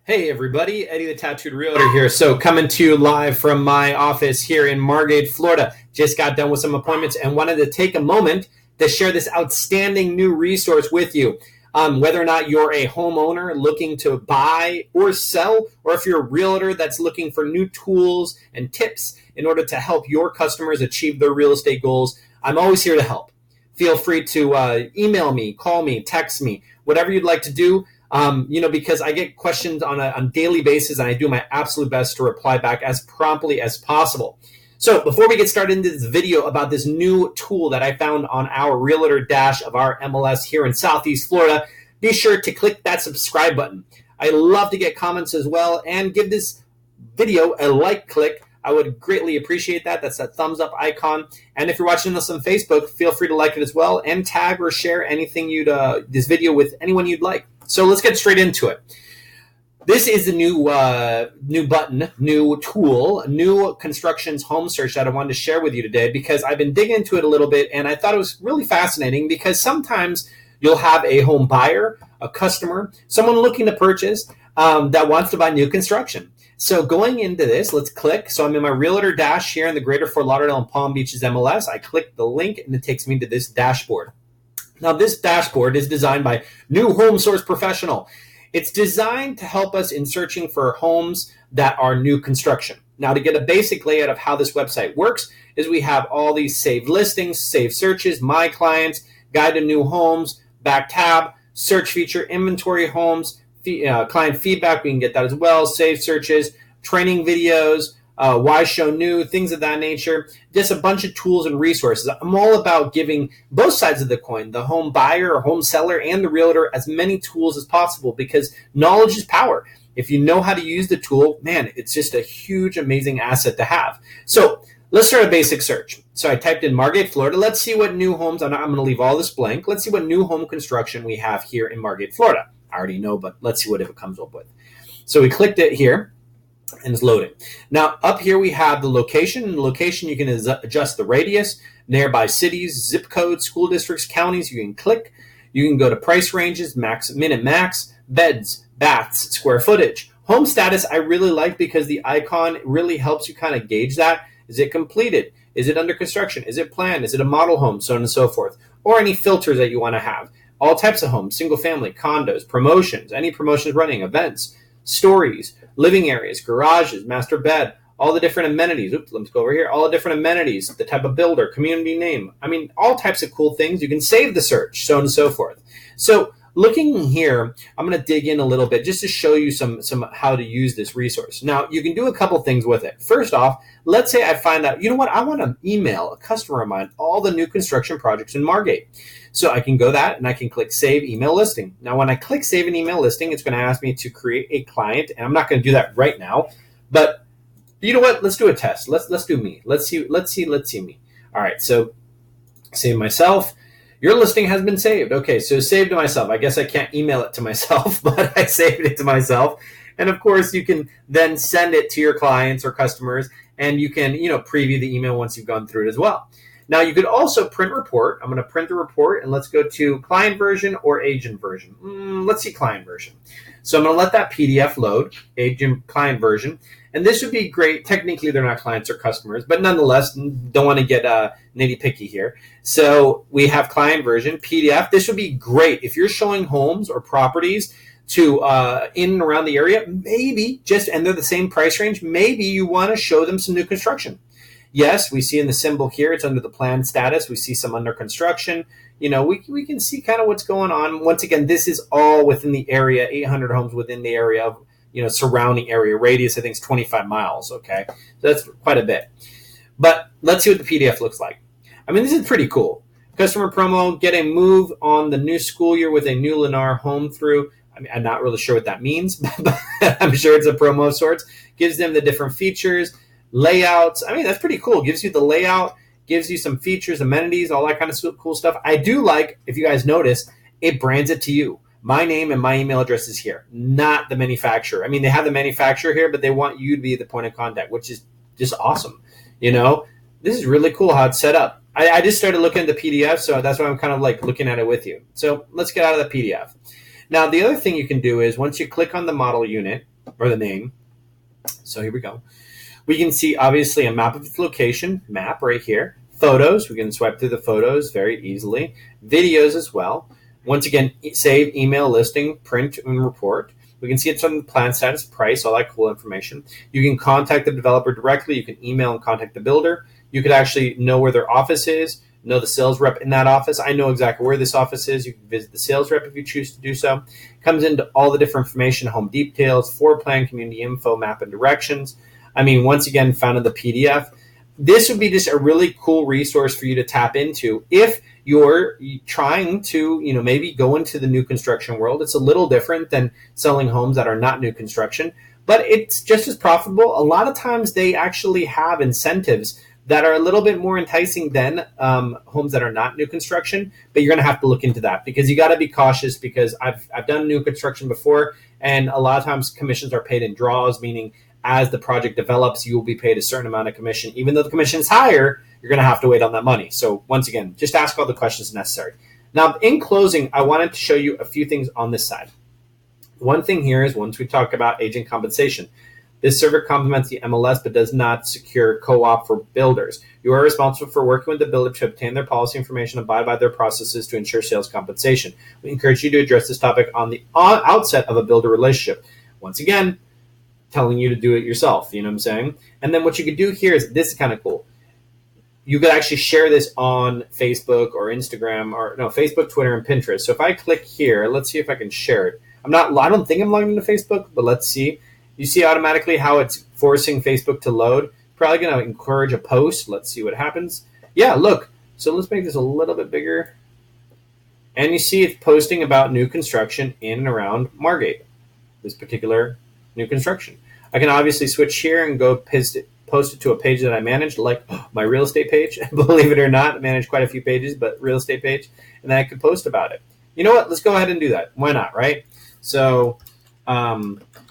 Hey everybody, Eddie the Tattooed Realtor here. So coming to you live from my office here in Margate, Florida. Just got done with some appointments and wanted to take a moment to share this outstanding new resource with you. Whether or not you're a homeowner looking to buy or sell, or if you're a realtor that's looking for new tools and tips in order to help your customers achieve their real estate goals, I'm always here to help. Feel free to email me, call me, text me, whatever you'd like to do. Because I get questions on a daily basis, and I do my absolute best to reply back as promptly as possible. So before we get started into this video about this new tool that I found on our Realtor Dash of our MLS here in Southeast Florida, be sure to click that subscribe button. I love to get comments as well, and give this video a like click. I would greatly appreciate that. That's that thumbs up icon. And if you're watching this on Facebook, feel free to like it as well, and tag or share anything this video with anyone you'd like. So let's get straight into it. This is the new button, new tool, new construction's home search that I wanted to share with you today, because I've been digging into it a little bit, and I thought it was really fascinating, because sometimes you'll have a home buyer, a customer, someone looking to purchase that wants to buy new construction. So going into this, let's click. So I'm in my Realtor Dash here in the Greater Fort Lauderdale and Palm Beaches MLS. I click the link, and it takes me to this dashboard. Now, this dashboard is designed by New Home Source Professional. It's designed to help us in searching for homes that are new construction. Now, to get a basic layout of how this website works is we have all these saved listings, saved searches, my clients, guide to new homes, back tab, search feature, inventory homes, client feedback, we can get that as well, saved searches, training videos, why show new, things of that nature, just a bunch of tools and resources. I'm all about giving both sides of the coin, the home buyer or home seller and the realtor, as many tools as possible, because knowledge is power. If you know how to use the tool, man, it's just a huge, amazing asset to have. So let's start a basic search. So I typed in Margate, Florida. Let's see what new homes, I'm going to leave all this blank. Let's see what new home construction we have here in Margate, Florida. I already know, but let's see what it comes up with. So we clicked it here, and it's loading. Now, up here we have the location. In the location, you can adjust the radius, nearby cities, zip codes, school districts, counties. You can click. You can go to price ranges, max, minute max, beds, baths, square footage. Home status I really like, because the icon really helps you kind of gauge that. Is it completed? Is it under construction? Is it planned? Is it a model home? So on and so forth. Or any filters that you want to have. All types of homes, single family, condos, promotions, any promotions running, events, stories, living areas, garages, master bed, all the different amenities. Let's go over here. All the different amenities, the type of builder, community name. I mean, all types of cool things. You can save the search, so on and so forth. So looking here, I'm going to dig in a little bit just to show you some how to use this resource. Now, you can do a couple things with it. First off, let's say I find out, you know what, I want to email a customer of mine all the new construction projects in Margate. So I can go that, and I can click Save Email Listing. Now, when I click Save an Email Listing, it's going to ask me to create a client, and I'm not going to do that right now. But you know what? Let's do a test. Let's do me. Let's see me. All right. So save myself. Your listing has been saved. Okay. So save to myself. I guess I can't email it to myself, but I saved it to myself. And of course, you can then send it to your clients or customers, and you can preview the email once you've gone through it as well. Now, you could also print report. I'm going to print the report, and let's go to client version or agent version. Let's see client version. So I'm going to let that PDF load, agent client version. And this would be great. Technically, they're not clients or customers, but nonetheless, don't want to get nitty-picky here. So we have client version, PDF. This would be great if you're showing homes or properties to in and around the area, maybe and they're the same price range, maybe you want to show them some new construction. Yes, we see in the symbol here, it's under the plan status. We see some under construction. We can see kind of what's going on. Once again, this is all within the area, 800 homes within the area of, surrounding area. Radius, I think, is 25 miles, okay? So that's quite a bit. But let's see what the PDF looks like. I mean, this is pretty cool. Customer promo, get a move on the new school year with a new Lennar home through. I mean, I'm not really sure what that means, but I'm sure it's a promo of sorts. Gives them the different features. Layouts. I mean, that's pretty cool. Gives you the layout, gives you some features, amenities, all that kind of cool stuff. I do like, if you guys notice, it brands it to you. My name and my email address is here, not the manufacturer. I mean, they have the manufacturer here, but they want you to be the point of contact, which is just awesome. This is really cool how it's set up. I just started looking at the PDF, so that's why I'm kind of like looking at it with you. So let's get out of the PDF. Now, the other thing you can do is once you click on the model unit, or the name. So here we go. We can see obviously a map of its location, map right here. Photos, we can swipe through the photos very easily. Videos as well. Once again, save, email, listing, print, and report. We can see it's on the plan status, price, all that cool information. You can contact the developer directly. You can email and contact the builder. You could actually know where their office is, know the sales rep in that office. I know exactly where this office is. You can visit the sales rep if you choose to do so. Comes into all the different information, home details, floor plan, community info, map, and directions. I mean, once again, found in the PDF. This would be just a really cool resource for you to tap into if you're trying to, maybe go into the new construction world. It's a little different than selling homes that are not new construction, but it's just as profitable. A lot of times they actually have incentives that are a little bit more enticing than homes that are not new construction, but you're going to have to look into that because you got to be cautious because I've done new construction before, and a lot of times commissions are paid in draws, meaning as the project develops, you will be paid a certain amount of commission. Even though the commission is higher, you're going to have to wait on that money. So once again, just ask all the questions necessary. Now, in closing, I wanted to show you a few things on this side. One thing here is once we talk about agent compensation, this server complements the MLS but does not secure co-op for builders. You are responsible for working with the builder to obtain their policy information, abide by their processes to ensure sales compensation. We encourage you to address this topic on the outset of a builder relationship. Once again, telling you to do it yourself, you know what I'm saying? And then what you could do here is, this is kind of cool. You could actually share this on Facebook or Instagram Facebook, Twitter, and Pinterest. So if I click here, let's see if I can share it. I don't think I'm logged into Facebook, but let's see. You see automatically how it's forcing Facebook to load. Probably going to encourage a post. Let's see what happens. Yeah, look. So let's make this a little bit bigger. And you see it's posting about new construction in and around Margate, this particular new construction. I can obviously switch here and go post it to a page that I manage, like my real estate page. Believe it or not, I manage quite a few pages, but real estate page. And then I could post about it. You know what? Let's go ahead and do that. Why not, right? So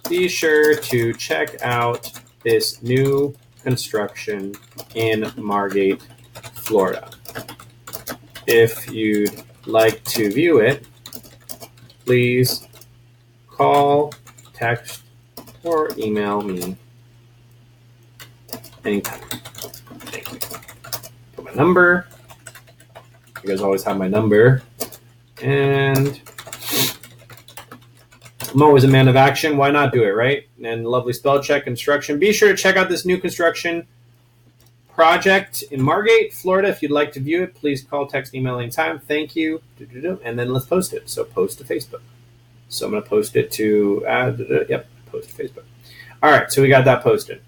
be sure to check out this new construction in Margate, Florida. If you'd like to view it, please call, text, or email me anytime. Thank you. Put my number. You guys always have my number. And I'm always a man of action. Why not do it, right? And lovely spell check construction. Be sure to check out this new construction project in Margate, Florida. If you'd like to view it, please call, text, email anytime. Thank you. And then let's post it. So post to Facebook. So I'm going to post it to, post to Facebook. All right, so we got that posted.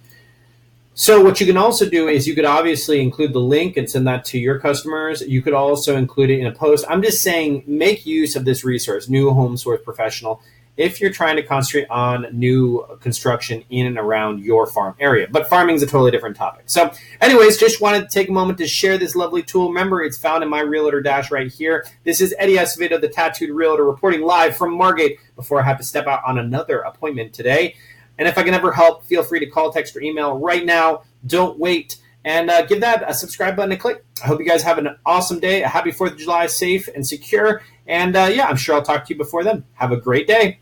So what you can also do is you could obviously include the link and send that to your customers. You could also include it in a post. I'm just saying make use of this resource, New Home Source Professional, if you're trying to concentrate on new construction in and around your farm area. But farming is a totally different topic. So anyways, just wanted to take a moment to share this lovely tool. Remember, it's found in my Realtor Dash right here. This is Eddie Acevedo, the Tattooed Realtor, reporting live from Margate before I have to step out on another appointment today. And if I can ever help, feel free to call, text, or email right now. Don't wait. And give that a subscribe button a click. I hope you guys have an awesome day. A happy 4th of July, safe and secure. And I'm sure I'll talk to you before then. Have a great day.